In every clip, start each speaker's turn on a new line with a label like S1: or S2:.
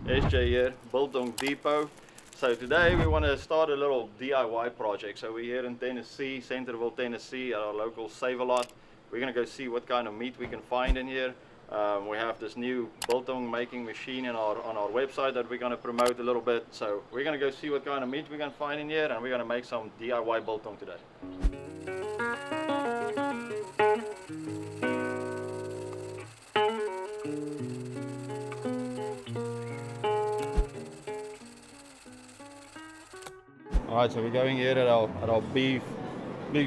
S1: SJ here, Biltong Depot. So today we want to start a little DIY project. So we're here in Tennessee, Centerville, Tennessee, at our local Save-A-Lot. We're going to go see what kind of meat we can find in here. We have this new biltong making machine on our website that we're going to promote a little bit. So we're going to go see what kind of meat we can find in here, and we're going to make some DIY biltong today. Alright, so we're going here at our beef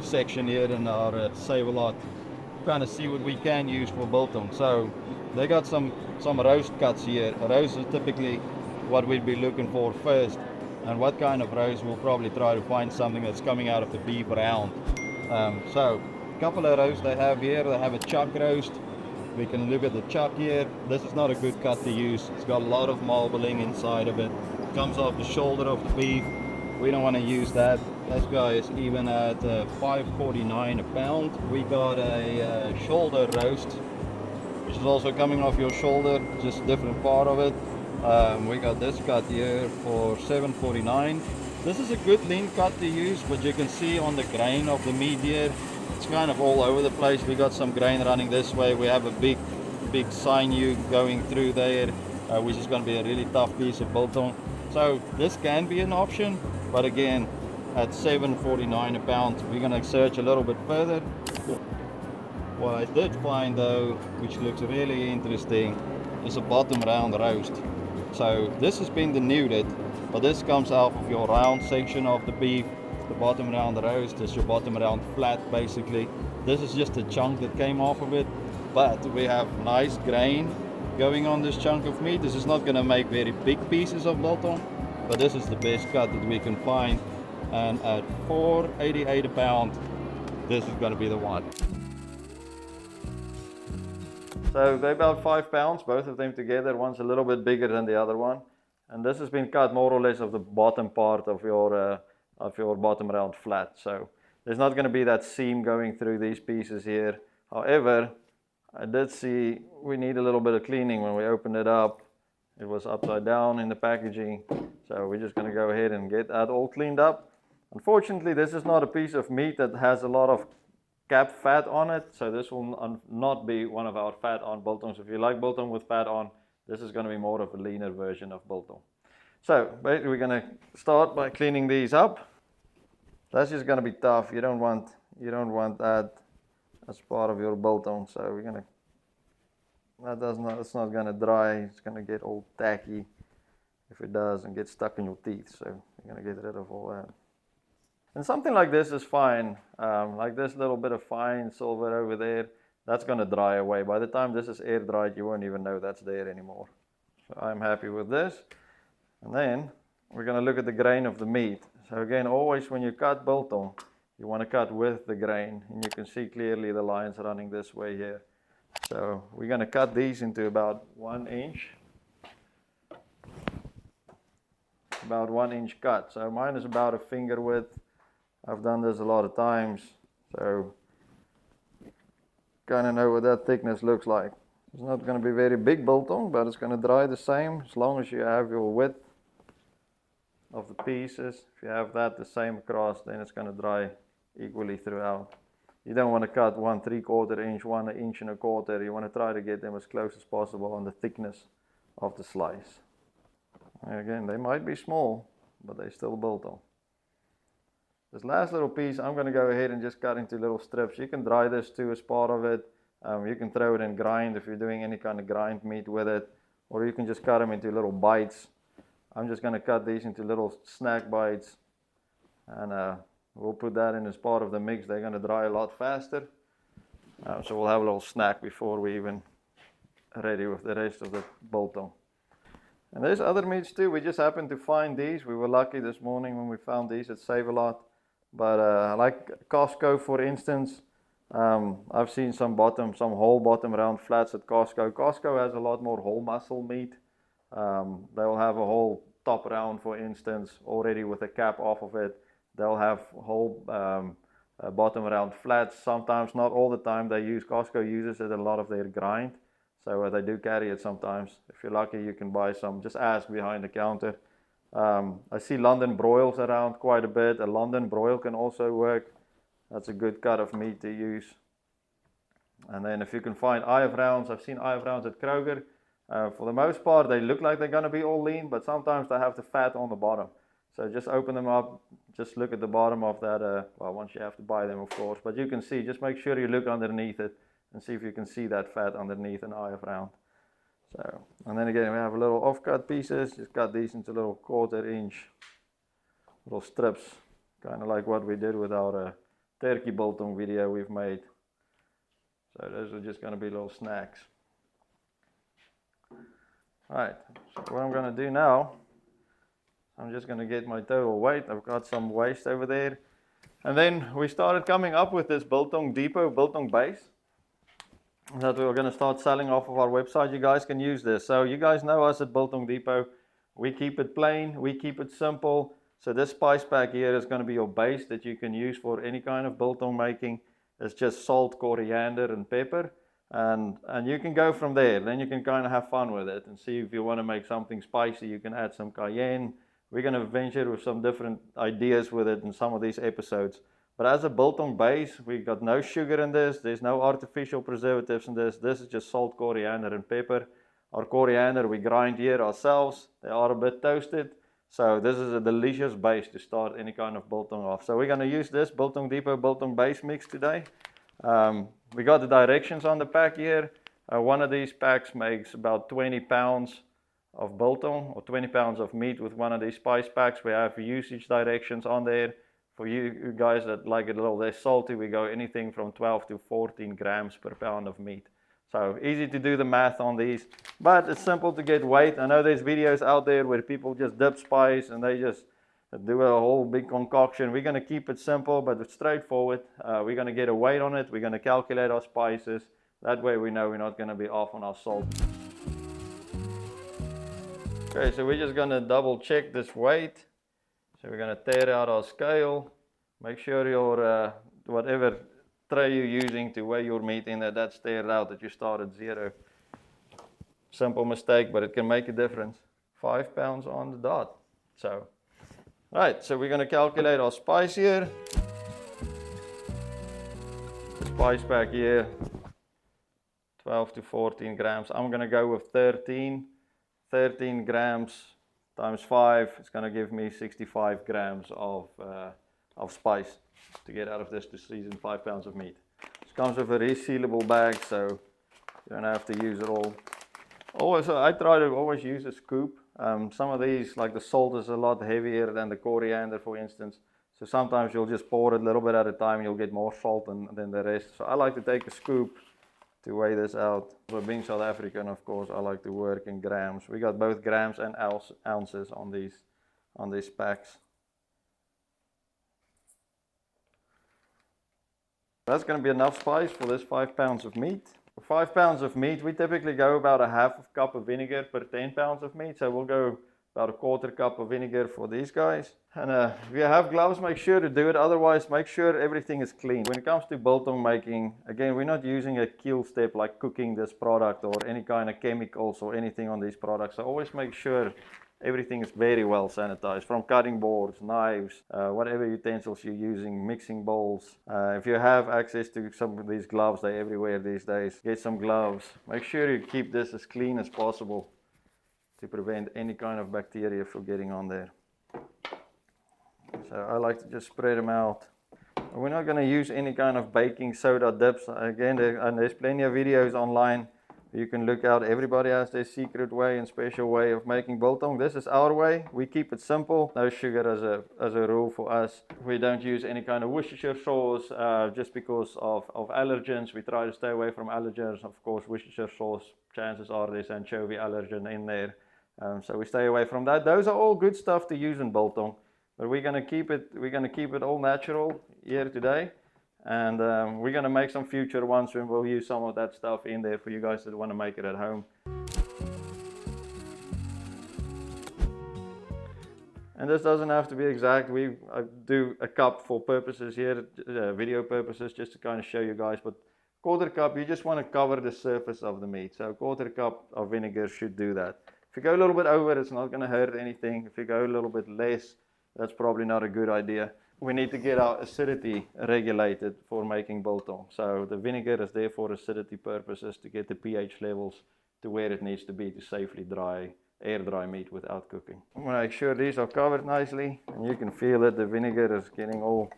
S1: section here in our Save-A-Lot. Kind of see what we can use for biltong. So they got some roast cuts here. A roast is typically what we'd be looking for first. And what kind of roast, we'll probably try to find something that's coming out of the beef round. So a couple of roasts they have here. They have a chuck roast. We can look at the chuck here. This is not a good cut to use. It's got a lot of marbling inside of it. It comes off the shoulder of the beef. We don't want to use that. This guy is even at $5.49 a pound. We got a shoulder roast, which is also coming off your shoulder, just a different part of it. We got this cut here for $7.49. This is a good lean cut to use, but you can see on the grain of the meat here, it's kind of all over the place. We got some grain running this way. We have a big sinew going through there, which is going to be a really tough piece of biltong. So this can be an option, but again, at $7.49 a pound, we're going to search a little bit further. What I did find though, which looks really interesting, is a bottom round roast. So this has been denuded, but this comes out of your round section of the beef. The bottom round roast is your bottom round flat basically. This is just a chunk that came off of it, but we have nice grain going on this chunk of meat. This is not going to make very big pieces of biltong, but this is the best cut that we can find, and at $4.88 a pound, this is going to be the one. So they're about 5 pounds, both of them together. One's a little bit bigger than the other one, and this has been cut more or less of the bottom part of your bottom round flat. So there's not going to be that seam going through these pieces here. However, I did see we need a little bit of cleaning. When we opened it up, it was upside down in the packaging. So we're just going to go ahead and get that all cleaned up. Unfortunately, this is not a piece of meat that has a lot of cap fat on it. So this will not be one of our fat on biltongs. If you like biltong with fat on, this is going to be more of a leaner version of biltong. So basically we're going to start by cleaning these up. That's just going to be tough. You don't want that as part of your biltong. So we're gonna, it's not gonna dry. It's gonna get all tacky if it does and get stuck in your teeth. So you're gonna get rid of all that. And something like this is fine. Like this little bit of fine silver over there, that's gonna dry away. By the time this is air dried, you won't even know that's there anymore. So I'm happy with this. And then we're gonna look at the grain of the meat. So again, always when you cut biltong, you want to cut with the grain, and you can see clearly the lines running this way here. So we're going to cut these into about 1 inch. About 1 inch cut. So mine is about a finger width. I've done this a lot of times, so kind of know what that thickness looks like. It's not going to be very big biltong, but it's going to dry the same as long as you have your width of the pieces. If you have that the same across, then it's going to dry equally throughout. You don't want to cut 1 3/4 inch, 1 inch and a quarter. You want to try to get them as close as possible on the thickness of the slice. And again, they might be small, but they're still biltong. This last little piece, I'm going to go ahead and just cut into little strips. You can dry this too as part of it. You can throw it in grind if you're doing any kind of grind meat with it, or you can just cut them into little bites. I'm just going to cut these into little snack bites, and we'll put that in as part of the mix. They're going to dry a lot faster, so we'll have a little snack before we even ready with the rest of the biltong. And there's other meats too. We just happened to find these. We were lucky this morning when we found these at Save-A-Lot. But like Costco, for instance, I've seen some whole bottom round flats at Costco. Costco has a lot more whole muscle meat. They'll have a whole top round, for instance, already with a cap off of it. They'll have whole bottom round flats. Sometimes, not all the time, Costco uses it a lot of their grind. So they do carry it sometimes. If you're lucky, you can buy some. Just ask behind the counter. I see London broils around quite a bit. A London broil can also work. That's a good cut of meat to use. And then if you can find IF rounds, I've seen IF rounds at Kroger. For the most part, they look like they're going to be all lean, but sometimes they have the fat on the bottom. So just open them up, just look at the bottom of that, well, once you have to buy them, of course. But you can see, just make sure you look underneath it and see if you can see that fat underneath an IF round. So, and then again, we have little off-cut pieces. Just cut these into little 1/4 inch little strips, kind of like what we did with our turkey biltong video we've made. So those are just going to be little snacks. Alright, so what I'm going to do now, I'm just going to get my total weight. I've got some waste over there. And then we started coming up with this Biltong Depot, Biltong base, that we were going to start selling off of our website. You guys can use this. So you guys know us at Biltong Depot. We keep it plain, we keep it simple. So this spice pack here is going to be your base that you can use for any kind of biltong making. It's just salt, coriander, and pepper. And you can go from there. Then you can kind of have fun with it and see if you want to make something spicy. You can add some cayenne. We're going to venture with some different ideas with it in some of these episodes. But as a biltong base, we got no sugar in this. There's no artificial preservatives in this. This is just salt, coriander, and pepper. Our coriander we grind here ourselves. They are a bit toasted. So this is a delicious base to start any kind of biltong off. So we're going to use this Biltong Depot Biltong base mix today. We got the directions on the pack here. One of these packs makes about 20 pounds of biltong or 20 pounds of meat with one of these spice packs. We have usage directions on there. For you guys that like it a little less salty, we go anything from 12 to 14 grams per pound of meat. So easy to do the math on these, but it's simple to get weight. I know there's videos out there where people just dip spice and they just do a whole big concoction. We're going to keep it simple, but it's straightforward. We're going to get a weight on it. We're going to calculate our spices. That way we know we're not going to be off on our salt. Okay, so we're just going to double check this weight. So we're going to tear out our scale. Make sure your whatever tray you're using to weigh your meat in that's teared out, that you start at 0. Simple mistake, but it can make a difference. 5 pounds on the dot. So, right, so we're going to calculate our spice here. The spice pack here, 12 to 14 grams. I'm going to go with 13. 13 grams times 5 is going to give me 65 grams of spice to get out of this to season 5 pounds of meat. This comes with a resealable bag, so you don't have to use it all. Always, I try to always use a scoop. Some of these, like the salt, is a lot heavier than the coriander, for instance. So sometimes you'll just pour it a little bit at a time, you'll get more salt than the rest. So I like to take a scoop to weigh this out. For being South African, of course, I like to work in grams. We got both grams and ounces on these packs. That's going to be enough spice for this 5 pounds of meat. For 5 pounds of meat, we typically go about a half of cup of vinegar per 10 pounds of meat. So we'll go about a 1/4 cup of vinegar for these guys. And if you have gloves, make sure to do it. Otherwise, make sure everything is clean. When it comes to biltong making, again, we're not using a kill step like cooking this product or any kind of chemicals or anything on these products. So always make sure everything is very well sanitized, from cutting boards, knives, whatever utensils you're using, mixing bowls. If you have access to some of these gloves, they're everywhere these days. Get some gloves. Make sure you keep this as clean as possible to prevent any kind of bacteria from getting on there. So I like to just spread them out. We're not going to use any kind of baking soda dips. Again, there's plenty of videos online. You can look out. Everybody has their secret way and special way of making biltong. This is our way. We keep it simple. No sugar as a rule for us. We don't use any kind of Worcestershire sauce just because of allergens. We try to stay away from allergens. Of course, Worcestershire sauce, chances are there's anchovy allergen in there. So we stay away from that. Those are all good stuff to use in biltong, but we're gonna keep it all natural here today, and we're gonna make some future ones and we'll use some of that stuff in there for you guys that want to make it at home. And this doesn't have to be exact. I do a cup for purposes here, video purposes, just to kind of show you guys. But of quarter cup, you just want to cover the surface of the meat. So a quarter cup of vinegar should do that. If you go a little bit over, it's not going to hurt anything. If you go a little bit less, that's probably not a good idea. We need to get our acidity regulated for making biltong. So the vinegar is there for acidity purposes, to get the pH levels to where it needs to be to safely air dry meat without cooking. I'm going to make sure these are covered nicely, and you can feel that the vinegar is getting all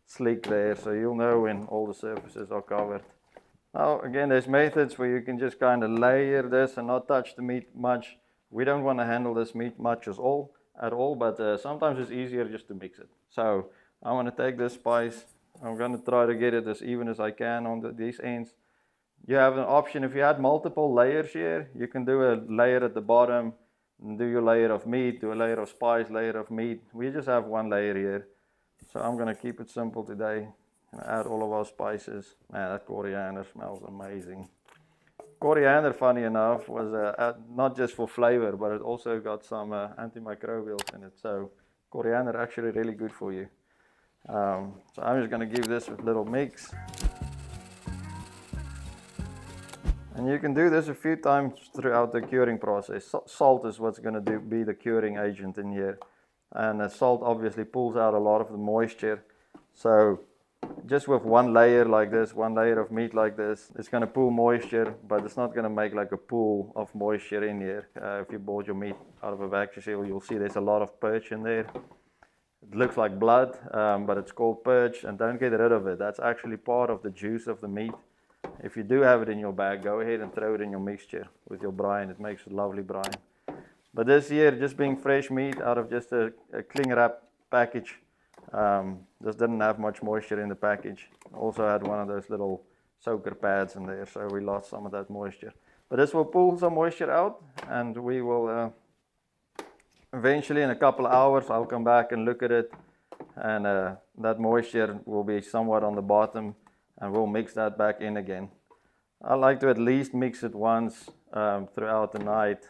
S1: slick there, so you'll know when all the surfaces are covered. Now again, there's methods where you can just kind of layer this and not touch the meat much. We don't want to handle this meat much at all, but sometimes it's easier just to mix it. So I'm going to take this spice, I'm going to try to get it as even as I can on these ends. You have an option, if you had multiple layers here, you can do a layer at the bottom, and do your layer of meat, do a layer of spice, layer of meat. We just have one layer here. So I'm going to keep it simple today and add all of our spices. Man, that coriander smells amazing. Coriander, funny enough, was not just for flavor, but it also got some antimicrobials in it. So coriander actually really good for you. So I'm just going to give this a little mix. And you can do this a few times throughout the curing process. Salt is what's going to be the curing agent in here. And the salt obviously pulls out a lot of the moisture. So just with one layer like this, one layer of meat like this, it's going to pull moisture, but it's not going to make like a pool of moisture in here. If you bought your meat out of a vacuum seal, you'll see there's a lot of perch in there. It looks like blood, but it's called perch, and don't get rid of it. That's actually part of the juice of the meat. If you do have it in your bag, go ahead and throw it in your mixture with your brine. It makes a lovely brine. But this here, just being fresh meat out of just a cling wrap package, just didn't have much moisture in the package. Also had one of those little soaker pads in there, so we lost some of that moisture. But this will pull some moisture out, and we will eventually, in a couple of hours, I'll come back and look at it, and that moisture will be somewhat on the bottom, and we'll mix that back in again. I like to at least mix it once throughout the night,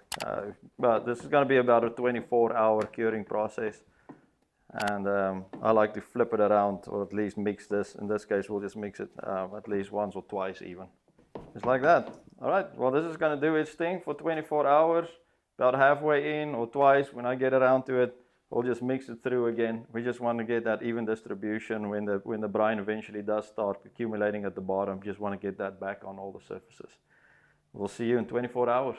S1: but this is going to be about a 24-hour curing process, and I like to flip it around, or at least mix this. In this case, we'll just mix it at least once or twice even. Just like that. All right, well, this is going to do its thing for 24 hours. About halfway in or twice, when I get around to it, we'll just mix it through again. We just want to get that even distribution when the brine eventually does start accumulating at the bottom. Just want to get that back on all the surfaces. We'll see you in 24 hours.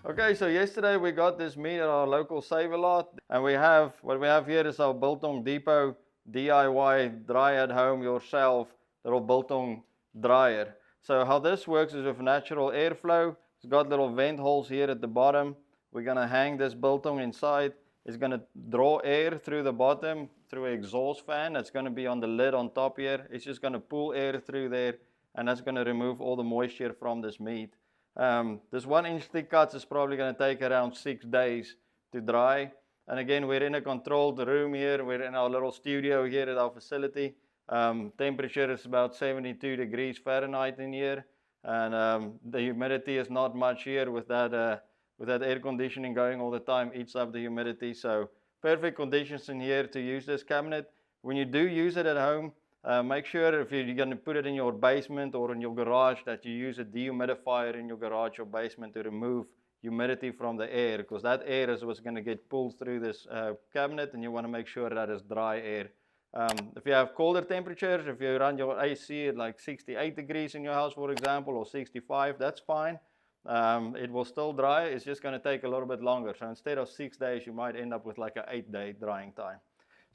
S1: Okay, so yesterday we got this meat at our local Save-A-Lot, and what we have here is our Biltong Depot DIY dry at home yourself little biltong dryer. So how this works is with natural airflow. It's got little vent holes here at the bottom. We're going to hang this biltong inside. It's going to draw air through the bottom through an exhaust fan that's going to be on the lid on top here. It's just going to pull air through there, and that's going to remove all the moisture from this meat. This 1-inch thick cuts is probably going to take around 6 days to dry. And again, we're in a controlled room here. We're in our little studio here at our facility. Temperature is about 72 degrees Fahrenheit in here, and the humidity is not much here with that air conditioning going all the time, eats up the humidity. So perfect conditions in here to use this cabinet. When you do use it at home, make sure if you're going to put it in your basement or in your garage that you use a dehumidifier in your garage or basement to remove humidity from the air, because that air is what's going to get pulled through this cabinet, and you want to make sure that it's dry air. If you have colder temperatures, if you run your AC at like 68 degrees in your house, for example, or 65, that's fine. It will still dry. It's just going to take a little bit longer. So instead of 6 days, you might end up with like an 8-day drying time.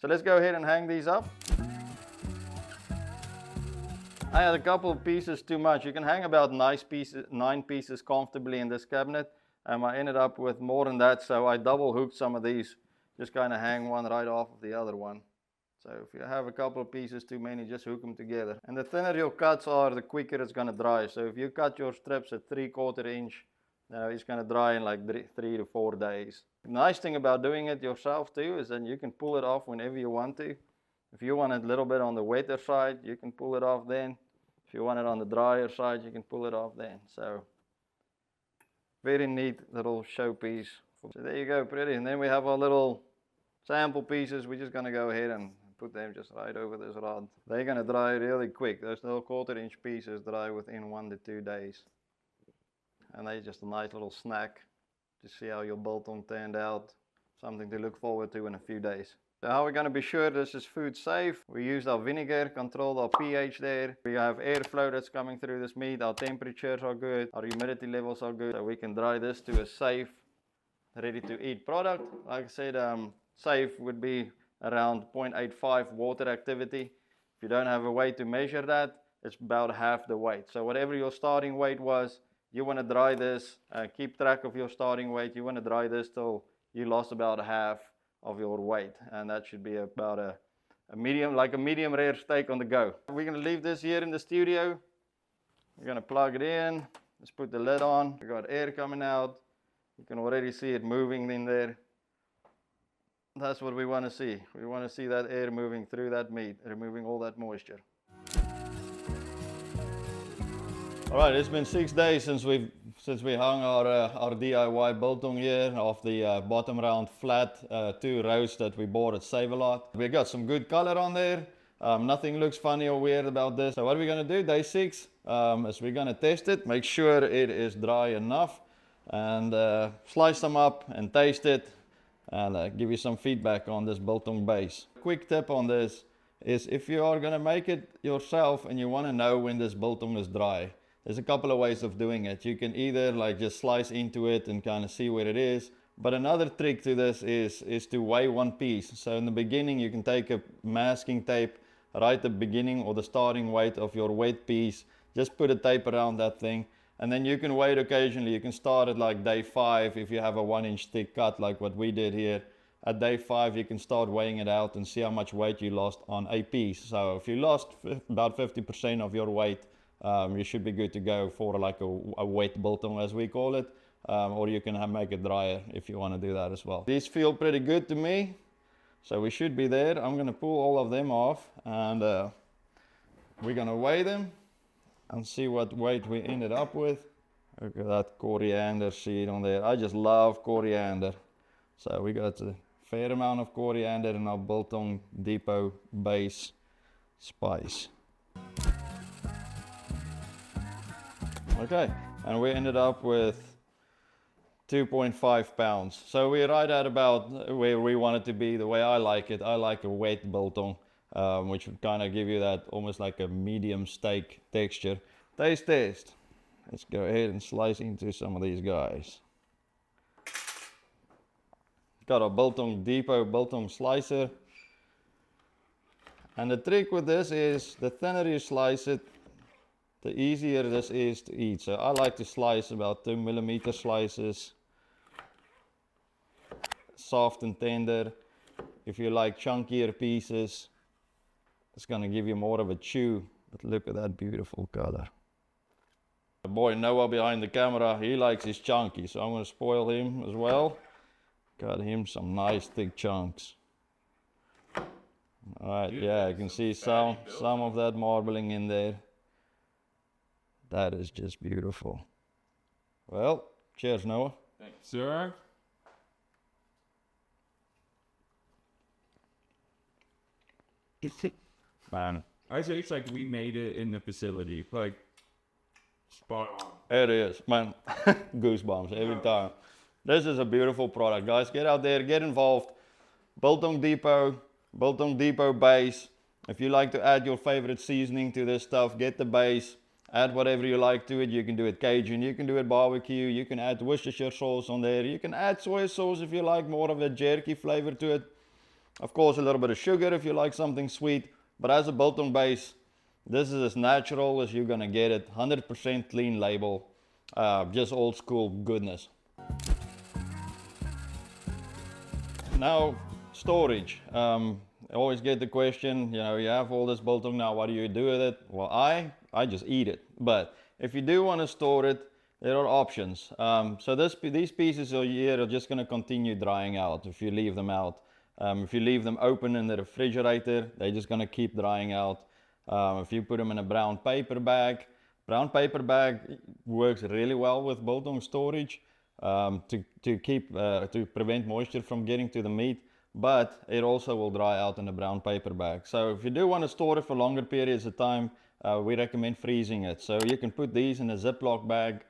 S1: So let's go ahead and hang these up. I had a couple of pieces too much. You can hang about 9 pieces comfortably in this cabinet. I ended up with more than that, so I double hooked some of these. Just kind of hang one right off of the other one. So if you have a couple of pieces too many, just hook them together. And the thinner your cuts are, the quicker it's going to dry. So if you cut your strips at 3/4 inch, it's going to dry in like 3 to 4 days. The nice thing about doing it yourself too is that you can pull it off whenever you want to. If you want it a little bit on the wetter side, you can pull it off then. If you want it on the drier side, you can pull it off then. So very neat little showpiece. So there you go, pretty. And then we have our little sample pieces. We're just going to go ahead and put them just right over this rod. They're gonna dry really quick. Those little 1/4-inch pieces dry within 1 to 2 days. And they're just a nice little snack to see how your biltong turned out. Something to look forward to in a few days. So how we're going to be sure this is food safe? We used our vinegar, controlled our pH there. We have airflow that's coming through this meat. Our temperatures are good. Our humidity levels are good. So we can dry this to a safe, ready to eat product. Like I said, safe would be around 0.85 water activity. If you don't have a way to measure that, it's about half the weight. So whatever your starting weight was, you want to dry this, keep track of your starting weight. You want to dry this till you lost about half of your weight, and that should be about a medium, like a medium rare steak on the go. We're going to leave this here in the studio. We're going to plug it in. Let's put the lid on. We got air coming out. You can already see it moving in there. That's what we want to see. We want to see that air moving through that meat, removing all that moisture. All right, it's been 6 days since we hung our DIY biltong here off the bottom round flat 2 roast that we bought at Save-A-Lot. We got some good color on there. Nothing looks funny or weird about this. So what we're going to do, day 6, is we're going to test it, make sure it is dry enough, and slice them up and taste it, and give you some feedback on this biltong base. Quick tip on this is if you are going to make it yourself and you want to know when this biltong is dry, there's a couple of ways of doing it. You can either like just slice into it and kind of see where it is. But another trick to this is to weigh one piece. So in the beginning, you can take a masking tape, right at the beginning or the starting weight of your wet piece. Just put a tape around that thing. And then you can weigh it occasionally. You can start at like day 5 if you have a 1-inch thick cut like what we did here. At day 5, you can start weighing it out and see how much weight you lost on a piece. So if you lost about 50% of your weight, you should be good to go for like a wet biltong, as we call it, or you can make it drier if you want to do that as well. These feel pretty good to me, so we should be there. I'm going to pull all of them off, and we're going to weigh them and see what weight we ended up with. Look at that coriander seed on there. I just love coriander. So we got a fair amount of coriander in our Biltong Depot base spice. Okay, and we ended up with 2.5 pounds. So we're right at about where we want it to be, the way I like it. I like a wet biltong, which would kind of give you that almost like a medium steak texture. Taste test. Let's go ahead and slice into some of these guys. Got a Biltong Depot biltong slicer. And the trick with this is the thinner you slice it, the easier this is to eat. So I like to slice about 2mm slices, soft and tender. If you like chunkier pieces, it's going to give you more of a chew. But look at that beautiful color. The boy Noah behind the camera, he likes his chunky, so I'm going to spoil him as well. Got him some nice thick chunks. Alright, yeah, you can see some of that marbling in there. That is just beautiful. Well, cheers, Noah.
S2: Thanks, sir. Man, I say it's like we made it in the facility. Like, spot on.
S1: It is, man. Goosebumps every time. This is a beautiful product, guys. Get out there, get involved. Biltong Depot base. If you like to add your favorite seasoning to this stuff, get the base. Add whatever you like to it. You can do it Cajun, you can do it barbecue, you can add Worcestershire sauce on there. You can add soy sauce if you like more of a jerky flavor to it. Of course, a little bit of sugar if you like something sweet. But as a biltong base, this is as natural as you're gonna get it. 100% clean label, just old school goodness. Now, storage. I always get the question, you know, you have all this biltong now, what do you do with it? Well, I just eat it. But if you do want to store it, there are options. So these pieces here are just going to continue drying out if you leave them out. If you leave them open in the refrigerator, they're just going to keep drying out. If you put them in a brown paper bag works really well with biltong storage to prevent moisture from getting to the meat. but it also will dry out in a brown paper bag. So if you do want to store it for longer periods of time, we recommend freezing it. So you can put these in a Ziploc bag,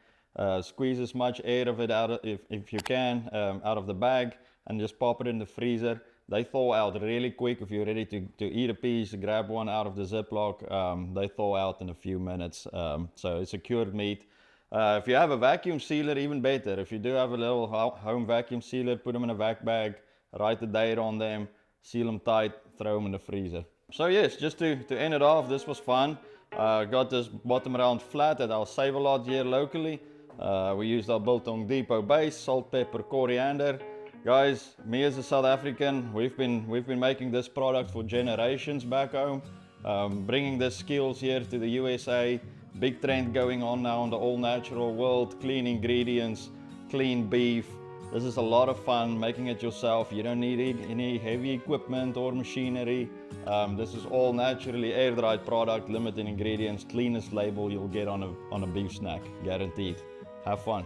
S1: squeeze as much air of it out if you can out of the bag, and just pop it in the freezer. They thaw out really quick. If you're ready to eat a piece, grab one out of the Ziploc. They thaw out in a few minutes. So it's a cured meat. If you have a vacuum sealer, even better. If you do have a little home vacuum sealer, put them in a vac bag, write the date on them, seal them tight, throw them in the freezer. So yes, just to end it off, this was fun. Got this bottom round flat at our Save-A-Lot here locally. We used our Biltong Depot base, salt, pepper, coriander. Guys, me as a South African, we've been making this product for generations back home. Bringing the skills here to the USA. Big trend going on now in the all natural world, clean ingredients, clean beef. This is a lot of fun making it yourself. You don't need any heavy equipment or machinery. This is all naturally air dried product, limited ingredients, cleanest label you'll get on a beef snack, guaranteed. Have fun.